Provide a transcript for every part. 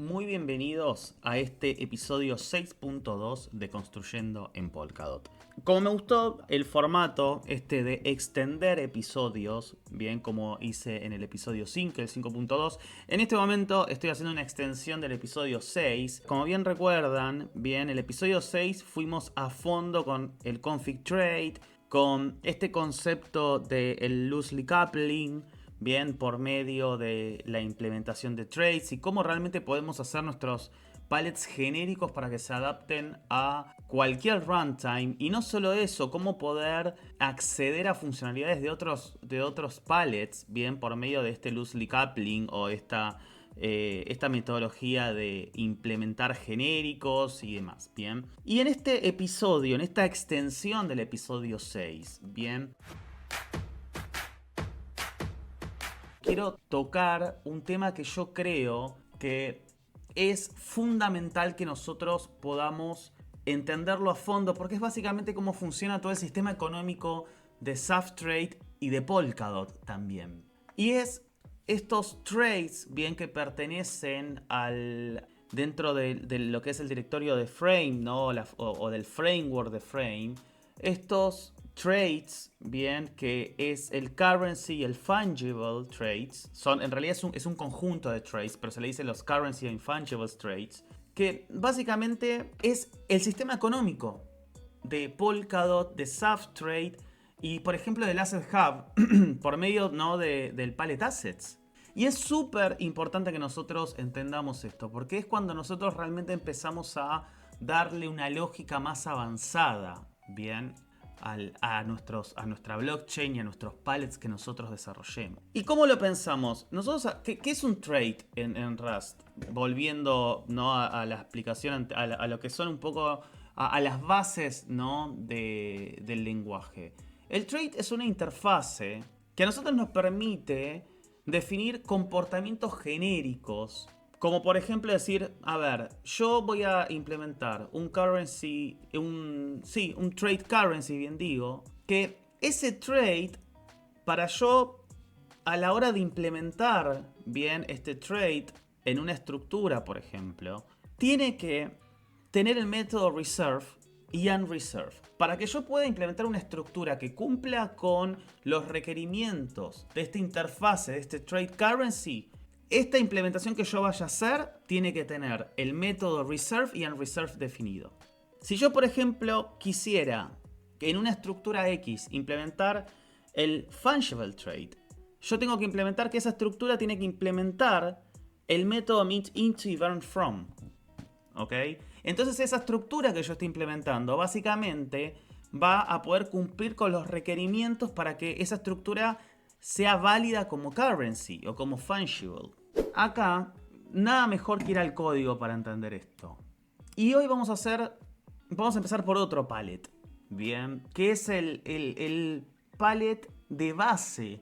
muy bienvenidos a este episodio 6.2 de Construyendo en Polkadot. Como me gustó el formato de extender episodios, bien como hice en el episodio 5, el 5.2, en este momento estoy haciendo una extensión del episodio 6. Como bien recuerdan, bien, el episodio 6 fuimos a fondo con el config trade, con este concepto del loosely coupling, bien, por medio de la implementación de trades y cómo realmente podemos hacer nuestros pallets genéricos para que se adapten a cualquier runtime. Y no solo eso, cómo poder acceder a funcionalidades de otros pallets, bien, por medio de este loosely coupling o esta metodología de implementar genéricos y demás, bien. Y en este episodio, en esta extensión del episodio 6, bien, quiero tocar un tema que yo creo que es fundamental que nosotros podamos entenderlo a fondo, porque es básicamente cómo funciona todo el sistema económico de Substrate y de Polkadot también. Y es estos trades, bien, que pertenecen dentro de lo que es el directorio de Frame, ¿no? o del framework de Frame. Estos trades, bien, que es el currency y el fungible trades, en realidad es un conjunto de trades, pero se le dice los currency and fungible trades, que básicamente es el sistema económico de Polkadot, de Substrate y por ejemplo del Asset Hub por medio, ¿no? del Pallet Assets. Y es súper importante que nosotros entendamos esto, porque es cuando nosotros realmente empezamos a darle una lógica más avanzada, bien, a nuestra blockchain y a nuestros pallets que nosotros desarrollemos. ¿Y cómo lo pensamos? Nosotros, ¿qué es un trade en Rust? Volviendo, ¿no? a la explicación, a lo que son un poco a las bases, ¿no? del lenguaje. El trade es una interfase que a nosotros nos permite definir comportamientos genéricos, como por ejemplo decir, a ver, yo voy a implementar un currency, un trade currency, bien digo, que ese trade, para yo, a la hora de implementar bien este trade en una estructura, por ejemplo, tiene que tener el método reserve y unreserve. Para que yo pueda implementar una estructura que cumpla con los requerimientos de esta interfase, de este trade currency, esta implementación que yo vaya a hacer tiene que tener el método reserve y unreserve definido. Si yo, por ejemplo, quisiera que en una estructura X implementar el fungible trade, yo tengo que implementar que esa estructura tiene que implementar el método mint into y burn from. ¿Ok? Entonces esa estructura que yo estoy implementando básicamente va a poder cumplir con los requerimientos para que esa estructura sea válida como currency o como fungible. Acá, nada mejor que ir al código para entender esto. Y hoy vamos a empezar por otro pallet, bien, que es el pallet de base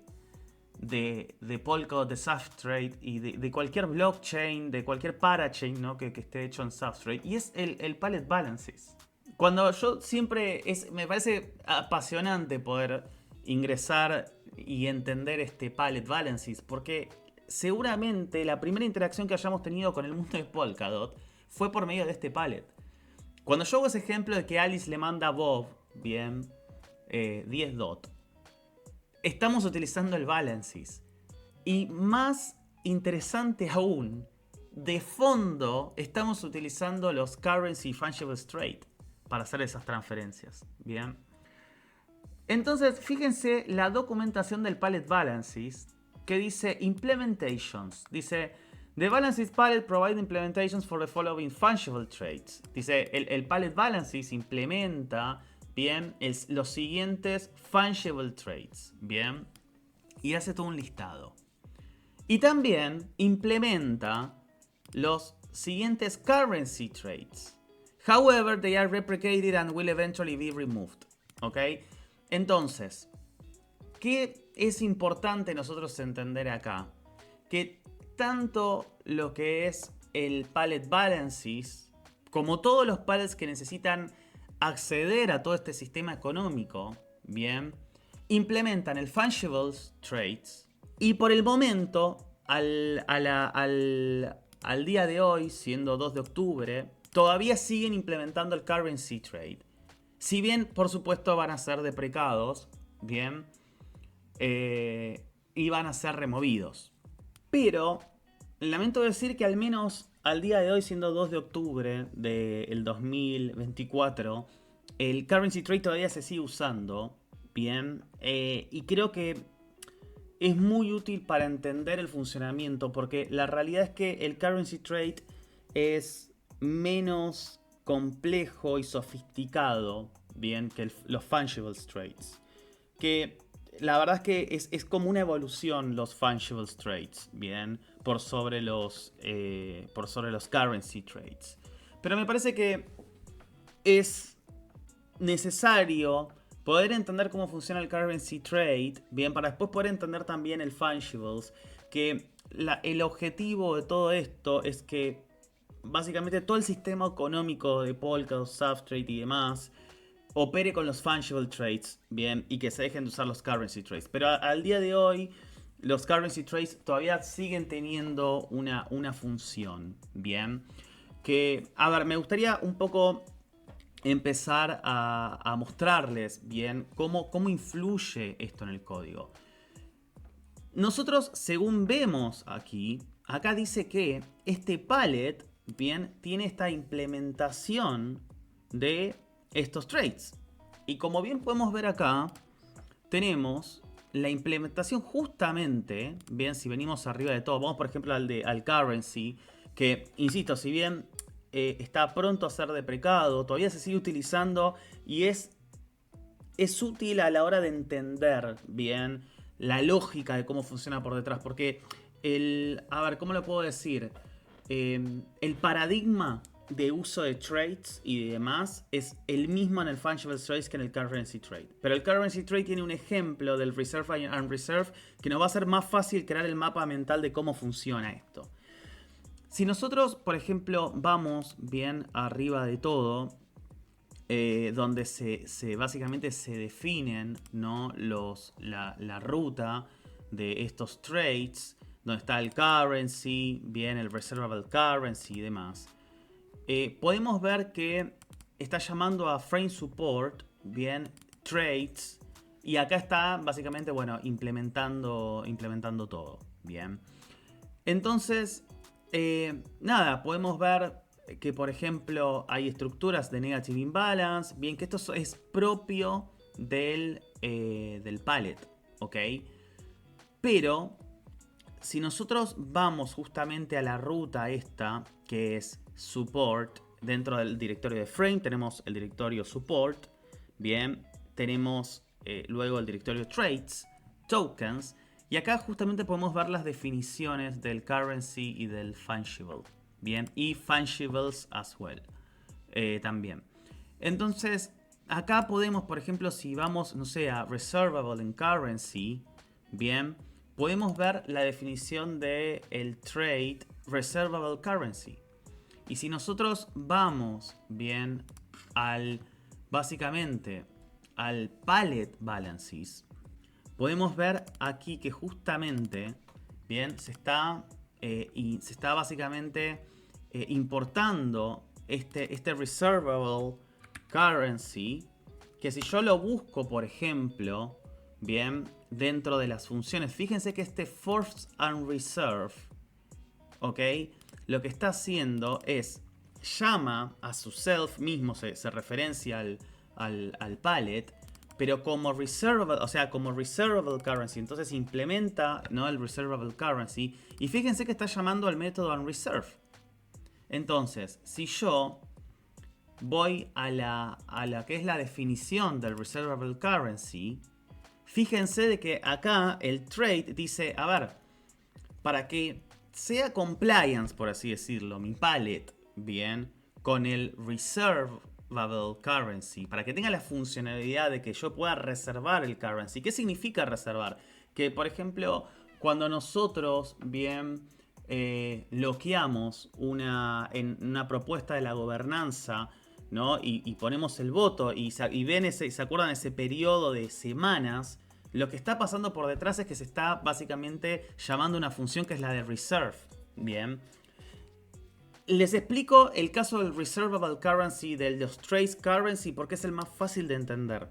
de Polkadot, de Substrate y de cualquier blockchain, de cualquier parachain, ¿no? que esté hecho en Substrate. Y es el pallet balances. Cuando yo siempre me parece apasionante poder ingresar y entender este pallet balances, porque seguramente la primera interacción que hayamos tenido con el mundo de Polkadot fue por medio de este pallet. Cuando yo hago ese ejemplo de que Alice le manda a Bob, bien, 10 DOT, estamos utilizando el balances. Y más interesante aún, de fondo estamos utilizando los currency fungible trade para hacer esas transferencias, bien. Entonces, fíjense la documentación del pallet balances que dice implementations. Dice, the balances palette provide implementations for the following fungible trades. Dice, el pallet balances implementa, bien, los siguientes fungible trades, bien. Y hace todo un listado. Y también implementa los siguientes currency trades. However, they are replicated and will eventually be removed. ¿Ok? Entonces, ¿qué es importante nosotros entender acá? Que tanto lo que es el pallet balances, como todos los pallets que necesitan acceder a todo este sistema económico, bien, implementan el fungible trades y por el momento al al día de hoy, siendo 2 de octubre, todavía siguen implementando el currency trade. Si bien, por supuesto, van a ser deprecados, bien, y van a ser removidos. Pero, lamento decir que al menos al día de hoy, siendo 2 de octubre del 2024, el currency trade todavía se sigue usando, bien, y creo que es muy útil para entender el funcionamiento, porque la realidad es que el currency trade es menos complejo y sofisticado, bien, que los fungibles trades. Que la verdad es que es como una evolución los fungibles trades, bien, por sobre los currency trades. Pero me parece que es necesario poder entender cómo funciona el currency trade, bien, para después poder entender también el fungibles, que el objetivo de todo esto es que básicamente todo el sistema económico de Polkadot, Substrate y demás opere con los fungible trades, bien, y que se dejen de usar los currency trades. Pero al día de hoy, los currency trades todavía siguen teniendo una función, bien. Que, a ver, me gustaría un poco empezar a mostrarles bien cómo influye esto en el código. Nosotros, según vemos aquí, acá dice que este palette, bien, tiene esta implementación de estos trades. Y como bien podemos ver acá, tenemos la implementación justamente, bien, si venimos arriba de todo, vamos por ejemplo al currency, que, insisto, si bien está pronto a ser deprecado, todavía se sigue utilizando y es útil a la hora de entender bien la lógica de cómo funciona por detrás, porque a ver, ¿cómo lo puedo decir? El paradigma de uso de trades y demás es el mismo en el Fungible Trades que en el Currency Trade. Pero el Currency Trade tiene un ejemplo del Reserve y Unreserve que nos va a hacer más fácil crear el mapa mental de cómo funciona esto. Si nosotros, por ejemplo, vamos bien arriba de todo, donde básicamente se definen, ¿no? la ruta de estos trades, donde está el currency, bien, el reservable currency y demás. Podemos ver que está llamando a frame support, bien, trades, y acá está básicamente, bueno, implementando todo, bien. Entonces, nada, podemos ver que, por ejemplo, hay estructuras de negative imbalance, bien, que esto es propio del palette, ¿ok? Pero, si nosotros vamos justamente a la ruta esta, que es support, dentro del directorio de frame tenemos el directorio support, bien, tenemos luego el directorio trades, tokens, y acá justamente podemos ver las definiciones del currency y del fungible, bien, y fungibles as well, también. Entonces, acá podemos, por ejemplo, si vamos, no sé, a reservable en currency, bien, podemos ver la definición de el trade reservable currency. Y si nosotros vamos bien básicamente al palette balances, podemos ver aquí que justamente bien se está básicamente importando este reservable currency, que si yo lo busco, por ejemplo, bien, dentro de las funciones, fíjense que este force and reserve, ¿ok? Lo que está haciendo es llama a su self mismo, se referencia al palette, pero como reservable, o sea, como reservable currency. Entonces implementa, ¿no?, el reservable currency. Y fíjense que está llamando al método unreserve. Entonces, si yo voy a la que es la definición del reservable currency, fíjense de que acá el trade dice, a ver, para que sea compliance, por así decirlo, mi palette, bien, con el reservable currency, para que tenga la funcionalidad de que yo pueda reservar el currency. ¿Qué significa reservar? Que, por ejemplo, cuando nosotros, bien, bloqueamos en una propuesta de la gobernanza, ¿no?, y ponemos el voto y se acuerdan ese periodo de semanas, lo que está pasando por detrás es que se está básicamente llamando una función que es la de reserve, bien. Les explico el caso del Reservable Currency, del los Trace Currency, porque es el más fácil de entender.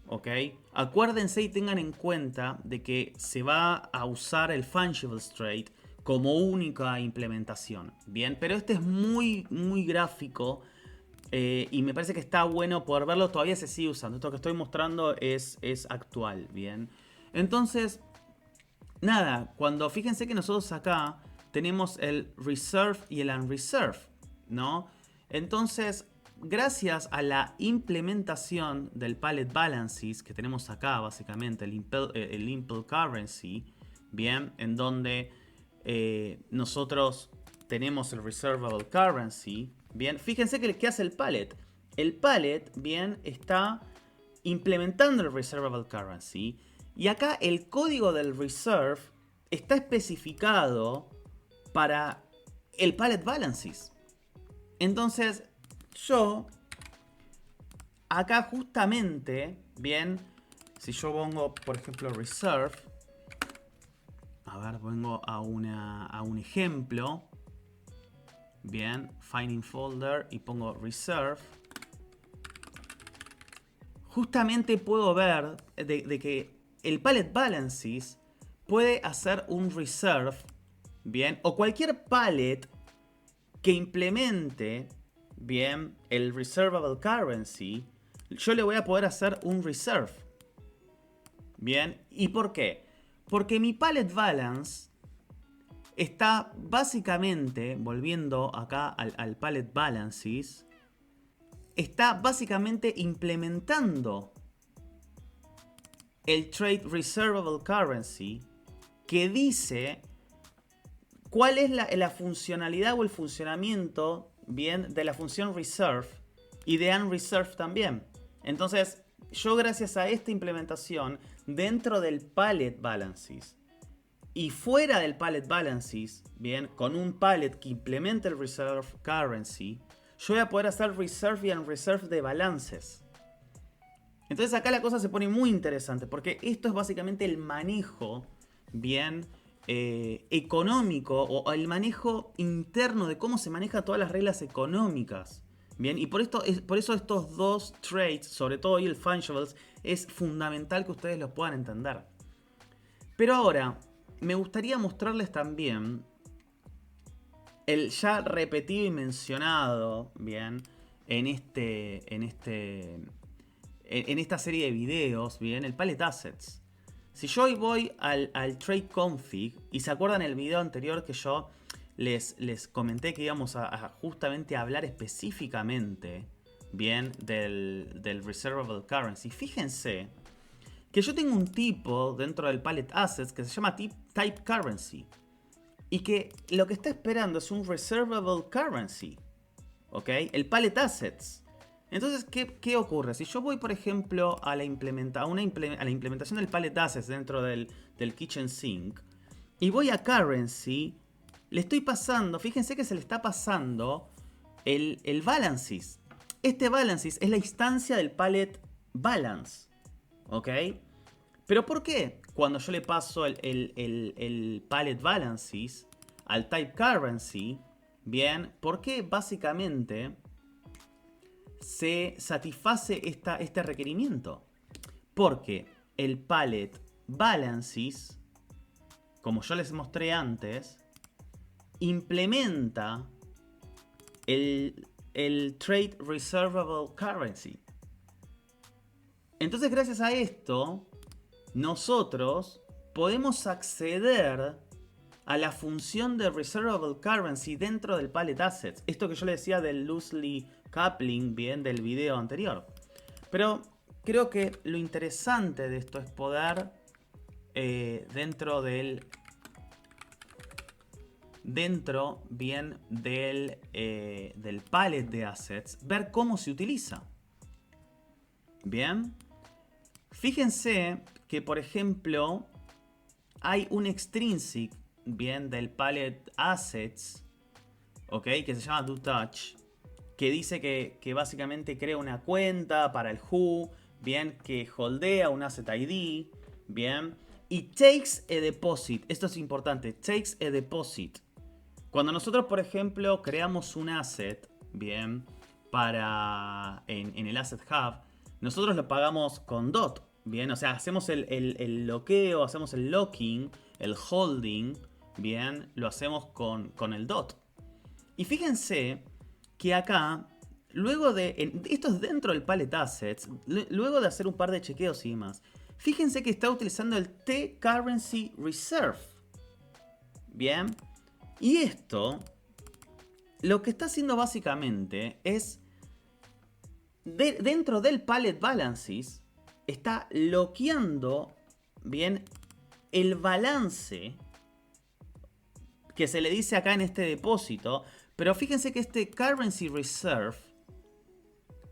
¿Ok? Acuérdense y tengan en cuenta de que se va a usar el Fungible Straight como única implementación. Bien, pero este es muy gráfico y me parece que está bueno poder verlo. Todavía se sigue usando. Esto que estoy mostrando es actual. Bien, entonces, nada, cuando fíjense que nosotros acá tenemos el Reserve y el Unreserve, ¿no? Entonces, gracias a la implementación del Palette Balances que tenemos acá, básicamente, el Impel Currency, bien, en donde nosotros tenemos el Reservable Currency, bien, fíjense que ¿qué hace el Palette? El Palette, bien, está implementando el Reservable Currency y acá el código del Reserve está especificado para el Palette Balances. Entonces, yo acá justamente, bien, si yo pongo, por ejemplo, Reserve, a ver, vengo a un ejemplo, bien, Finding Folder y pongo Reserve, justamente puedo ver de que el Palette Balances puede hacer un Reserve, bien, o cualquier palette que implemente, bien, el Reservable Currency, yo le voy a poder hacer un Reserve. Bien, ¿y por qué? Porque mi Palette Balance está básicamente, volviendo acá al Palette Balances, está básicamente implementando el Trade Reservable Currency que dice cuál es la funcionalidad o el funcionamiento, bien, de la función Reserve y de Unreserve también. Entonces, yo gracias a esta implementación dentro del Palette Balances y fuera del Palette Balances, bien, con un palette que implemente el Reserve Currency, yo voy a poder hacer Reserve y Unreserve de balances. Entonces acá la cosa se pone muy interesante porque esto es básicamente el manejo, bien, económico o el manejo interno de cómo se manejan todas las reglas económicas. Bien, y por eso estos dos trades, sobre todo hoy el Fungibles, es fundamental que ustedes los puedan entender. Pero ahora, me gustaría mostrarles también el ya repetido y mencionado, bien, en esta serie de videos, bien, el Palette Assets. Si yo hoy voy al Trade Config, y se acuerdan el video anterior que yo les comenté que íbamos a justamente hablar específicamente, bien, del Reservable Currency. Fíjense que yo tengo un tipo dentro del Palette Assets que se llama Type Currency. Y que lo que está esperando es un Reservable Currency. ¿Ok? El Palette Assets. Entonces, ¿qué ocurre? Si yo voy, por ejemplo, a la implementación del Palette Assets dentro del Kitchen Sink y voy a Currency, le estoy pasando, fíjense que se le está pasando el Balances. Este Balances es la instancia del Palette Balance. ¿Ok? ¿Pero por qué? Cuando yo le paso el Palette Balances al Type Currency, bien, ¿por qué básicamente se satisface este requerimiento? Porque el Palette Balances, como yo les mostré antes, implementa el Trade Reservable Currency. Entonces, gracias a esto, nosotros podemos acceder a la función de Reservable Currency dentro del Palette Assets. Esto que yo le decía del Loosely Coupling, bien, del video anterior. Pero creo que lo interesante de esto es poder dentro bien del palette de assets, ver cómo se utiliza. Bien. Fíjense que, por ejemplo, hay un extrinsic, bien, del palette assets, ok, que se llama DoTouch, que dice que básicamente crea una cuenta para el who, bien, que holdea un asset ID, bien, y takes a deposit. Esto es importante, takes a deposit. Cuando nosotros, por ejemplo, creamos un asset, bien, en el Asset Hub, nosotros lo pagamos con DOT, bien, o sea, hacemos el loqueo, hacemos el locking, el holding, bien, lo hacemos con el DOT. Y fíjense que acá, esto es dentro del Palette Assets, luego de hacer un par de chequeos y demás, fíjense que está utilizando el T-Currency Reserve. Bien. Y esto, lo que está haciendo básicamente es, dentro del Palette Balances, está loqueando, bien, el balance que se le dice acá en este depósito. Pero fíjense que este Currency Reserve,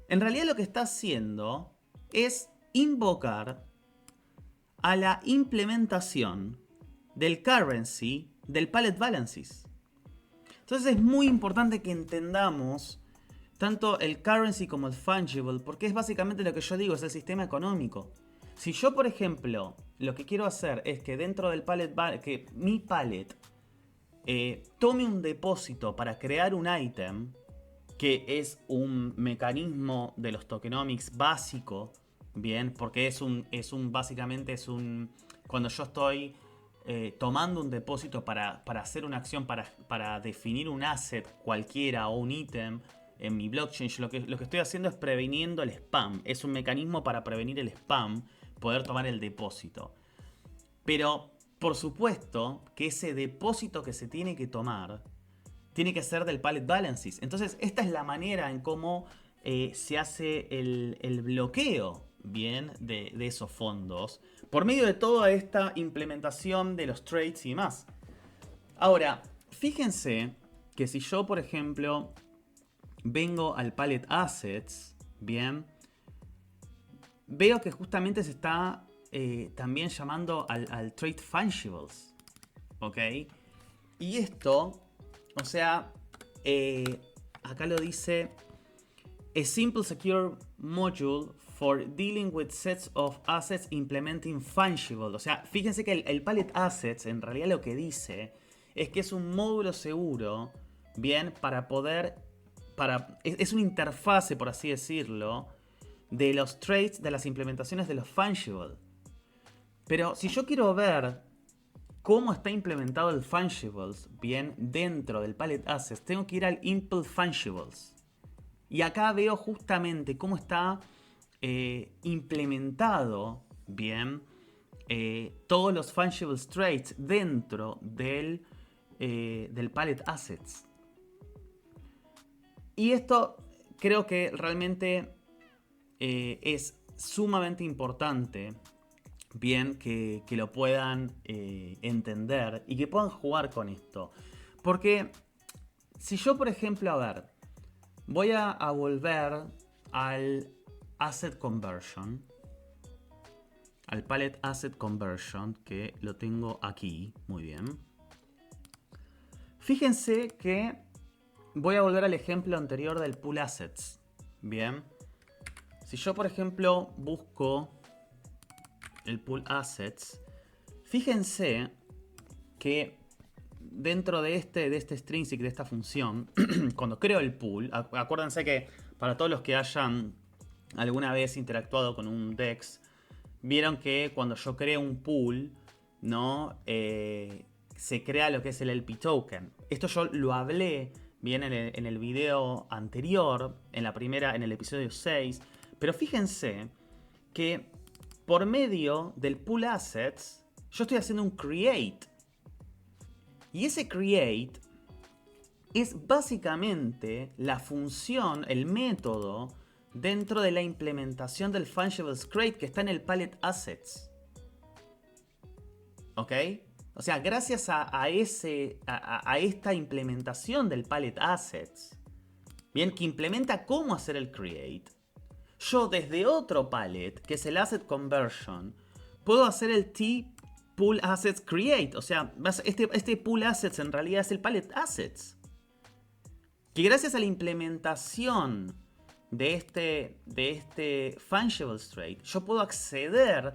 en realidad lo que está haciendo es invocar a la implementación del currency del Palette Balances. Entonces es muy importante que entendamos tanto el currency como el fungible, porque es básicamente lo que yo digo, es el sistema económico. Si yo, por ejemplo, lo que quiero hacer es que dentro del palette, que mi palette tome un depósito para crear un item, que es un mecanismo de los tokenomics básico, bien, porque básicamente es un, cuando yo estoy tomando un depósito para hacer una acción, para definir un asset cualquiera o un ítem en mi blockchain, lo que estoy haciendo es previniendo el spam. Es un mecanismo para prevenir el spam, poder tomar el depósito. Pero, por supuesto, que ese depósito que se tiene que tomar tiene que ser del Palette Balances. Entonces, esta es la manera en cómo se hace el bloqueo, bien, de esos fondos, por medio de toda esta implementación de los trades y demás. Ahora, fíjense que si yo, por ejemplo, vengo al Palette Assets, bien, veo que justamente se está también llamando al Trade Fungibles, ¿ok? Y esto, o sea, acá lo dice, a simple secure module for dealing with sets of assets implementing fungible. O sea, fíjense que el Palette Assets en realidad lo que dice es que es un módulo seguro, bien, para poder, es una interfase, por así decirlo, de los trades, de las implementaciones de los fungible. Pero si yo quiero ver cómo está implementado el fungibles, bien, dentro del Palette Assets, tengo que ir al Impl Fungibles. Y acá veo justamente cómo está implementado, bien, todos los fungibles traits dentro del Palette Assets. Y esto creo que realmente es sumamente importante, bien, que lo puedan entender y que puedan jugar con esto. Porque si yo, por ejemplo, a ver, voy a volver al Asset Conversion, al Palette Asset Conversion, que lo tengo aquí, muy bien. Fíjense que voy a volver al ejemplo anterior del Pool Assets, bien. Si yo, por ejemplo, busco el Pool Assets, fíjense que dentro de este extrinsic, de esta función, cuando creo el pool, acuérdense que para todos los que hayan alguna vez interactuado con un DEX, vieron que cuando yo creo un pool, ¿no? Se crea lo que es el LP token. Esto yo lo hablé bien en el video anterior, en el episodio 6, pero fíjense que por medio del pool assets, yo estoy haciendo un create. Y ese create es básicamente la función, el método dentro de la implementación del Fungibles Create que está en el Palette Assets. ¿Ok? O sea, gracias a esta implementación del Palette Assets, bien, que implementa cómo hacer el create, yo desde otro palette, que es el Asset Conversion, puedo hacer el Pool Assets Create. O sea, este Pool Assets en realidad es el Palette Assets. Que gracias a la implementación de este Fungibles Trade, yo puedo acceder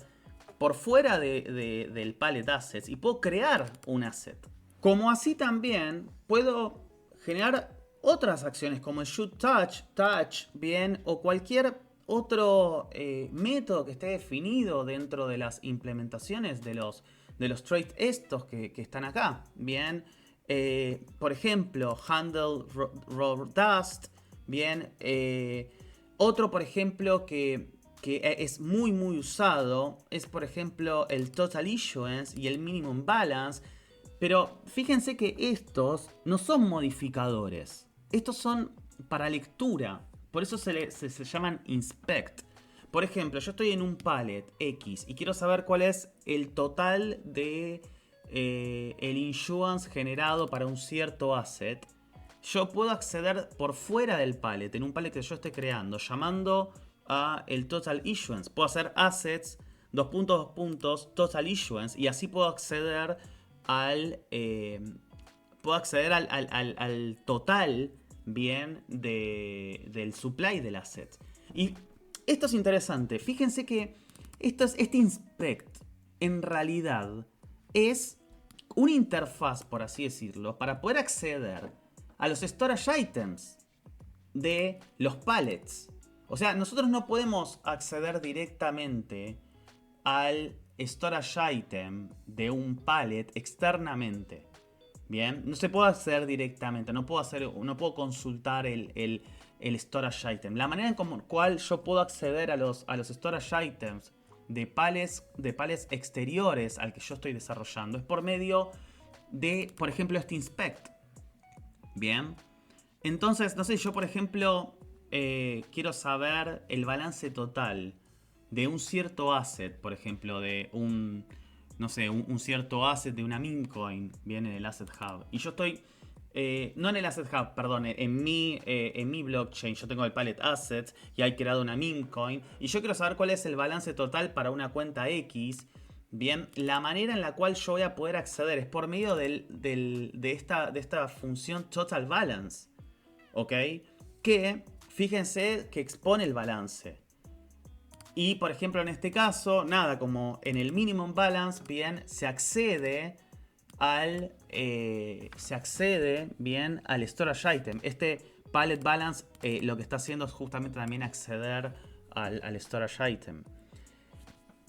por fuera del Palette Assets y puedo crear un asset. Como así también puedo generar otras acciones como el should touch, touch, bien, o cualquier otro método que esté definido dentro de las implementaciones de los traits estos que están acá, bien. Por ejemplo, handle raw dust, bien. Otro, por ejemplo, que es muy usado es, por ejemplo, el total issuance y el minimum balance. Pero fíjense que estos no son modificadores. Estos son para lectura. Por eso se llaman inspect. Por ejemplo, yo estoy en un palette X y quiero saber cuál es el total de el issuance generado para un cierto asset. Yo puedo acceder por fuera del palette, en un palette que yo esté creando, llamando a el total issuance. Puedo hacer assets, dos puntos, total issuance, y así puedo acceder al total, bien, del supply del asset. Y esto es interesante. Fíjense que este inspect en realidad es una interfaz, por así decirlo, para poder acceder a los storage items de los pallets. O sea, nosotros no podemos acceder directamente al storage item de un pallet externamente. Bien, no se puede acceder directamente, no puedo consultar el storage item. La manera en cual yo puedo acceder a los storage items de pallets exteriores al que yo estoy desarrollando es por medio de, por ejemplo, este inspect. Bien, entonces, no sé, yo por ejemplo quiero saber el balance total de un cierto asset, por ejemplo, de un, no sé, un cierto asset de una meme coin, bien, en el Asset Hub. Y yo estoy, no en el Asset Hub, perdón, en mi blockchain yo tengo el palette assets y hay creado una meme coin. Y yo quiero saber cuál es el balance total para una cuenta X. Bien, la manera en la cual yo voy a poder acceder es por medio de esta función total balance. ¿Ok? Que, fíjense que expone el balance. Y por ejemplo en este caso, nada, como en el minimum balance, bien, se accede bien al storage item. Este palette balance lo que está haciendo es justamente también acceder al storage item.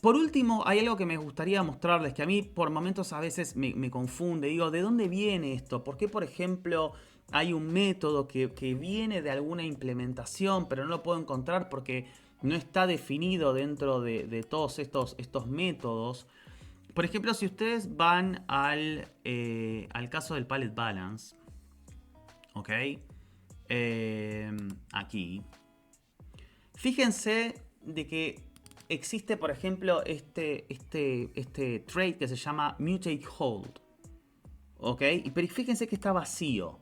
Por último, hay algo que me gustaría mostrarles, que a mí por momentos a veces me confunde. Digo, ¿de dónde viene esto? ¿Por qué, por ejemplo, hay un método que viene de alguna implementación, pero no lo puedo encontrar porque no está definido dentro de todos estos métodos? Por ejemplo, si ustedes van al caso del palette balance, ¿ok? Aquí. Fíjense de que existe, por ejemplo, este trait que se llama mutate hold. ¿Ok? Pero fíjense que está vacío.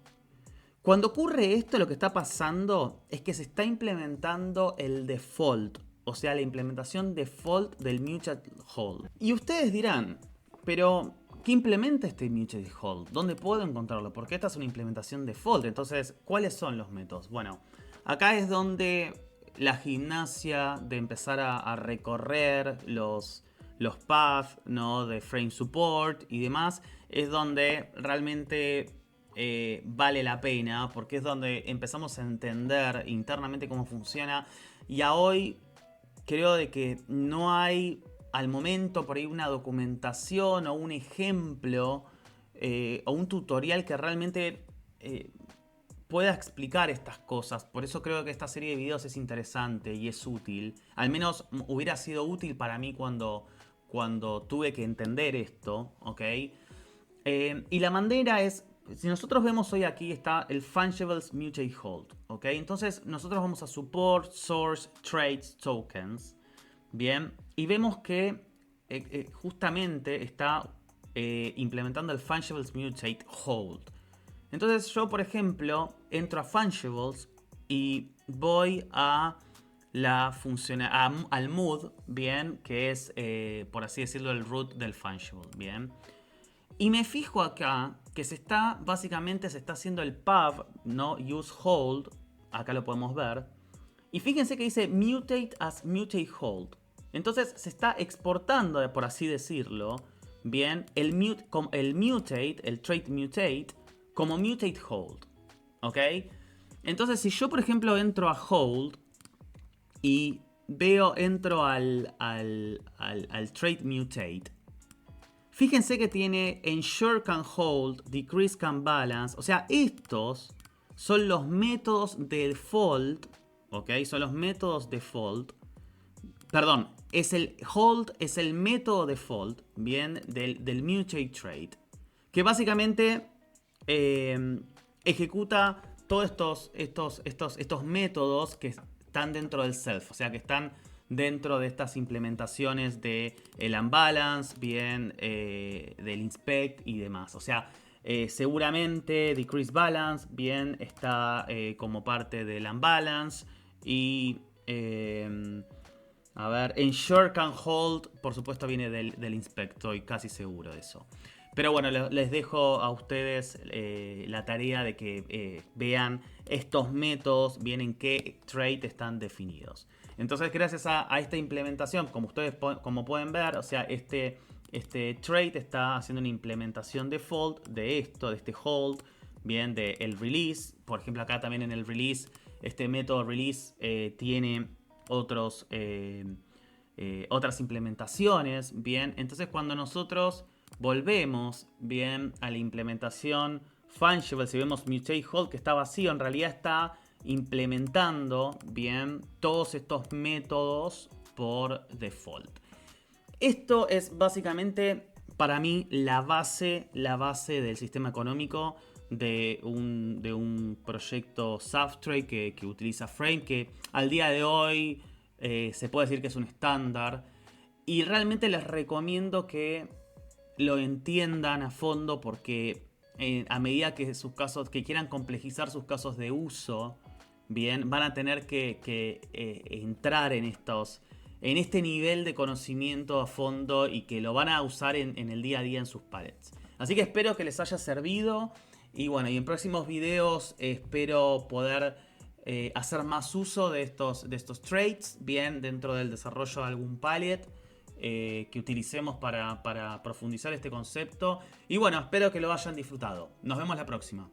Cuando ocurre esto, lo que está pasando es que se está implementando el default. O sea, la implementación default del mutate hold. Y ustedes dirán, pero ¿qué implementa este mutate hold? ¿Dónde puedo encontrarlo? Porque esta es una implementación default. Entonces, ¿cuáles son los métodos? Bueno, acá es donde la gimnasia de empezar a recorrer los paths, ¿no? De frame support y demás, es donde realmente vale la pena, porque es donde empezamos a entender internamente cómo funciona. Y a hoy creo de que no hay al momento por ahí una documentación o un ejemplo o un tutorial que realmente pueda explicar estas cosas. Por eso creo que esta serie de videos es interesante y es útil. Al menos hubiera sido útil para mí cuando tuve que entender esto, ¿ok? Y la manera es, si nosotros vemos hoy aquí está el Fungibles Mutate Hold, ¿ok? Entonces nosotros vamos a Support Source Traits Tokens, ¿bien? Y vemos que justamente está implementando el Fungibles Mutate Hold. Entonces yo, por ejemplo, entro a Fungibles y voy a la función, al mood, ¿bien? Que es, por así decirlo, el root del Fungible, ¿bien? Y me fijo acá que básicamente se está haciendo el pub, ¿no? Use hold, acá lo podemos ver. Y fíjense que dice mutate as mutate hold. Entonces se está exportando, por así decirlo, bien, el mutate, el trait mutate, como mutate hold, ¿ok? Entonces, si yo, por ejemplo, entro a hold y entro al trait mutate, fíjense que tiene ensure can hold, decrease can balance. O sea, estos son los métodos de default, ¿ok? Son los métodos default. Perdón, hold es el método default, bien, del mutate trait, que básicamente ejecuta todos estos métodos que están dentro del self, o sea, que están dentro de estas implementaciones de el unbalance, bien, del inspect y demás. O sea, seguramente decrease balance, bien, está como parte del unbalance y a ver, ensure can hold, por supuesto viene del inspect, estoy casi seguro de eso. Pero bueno, les dejo a ustedes la tarea de que vean estos métodos, bien en qué trait están definidos. Entonces, gracias a esta implementación, como ustedes como pueden ver, o sea, este trait está haciendo una implementación default de esto, de este hold, bien, del release. Por ejemplo, acá también en el release, este método release tiene otras implementaciones, bien. Entonces, cuando nosotros volvemos, bien, a la implementación fungible, si vemos mutate hold que está vacío, en realidad está implementando, bien, todos estos métodos por default. Esto es básicamente para mí la base del sistema económico de un proyecto Substrate que utiliza Frame, que al día de hoy se puede decir que es un estándar. Y realmente les recomiendo que lo entiendan a fondo porque a medida que que quieran complejizar sus casos de uso, bien, van a tener que entrar en este nivel de conocimiento a fondo y que lo van a usar en el día a día en sus palettes. Así que espero que les haya servido y bueno, y en próximos videos espero poder hacer más uso de estos traits, bien, dentro del desarrollo de algún palette que utilicemos para profundizar este concepto. Y bueno, espero que lo hayan disfrutado. Nos vemos la próxima.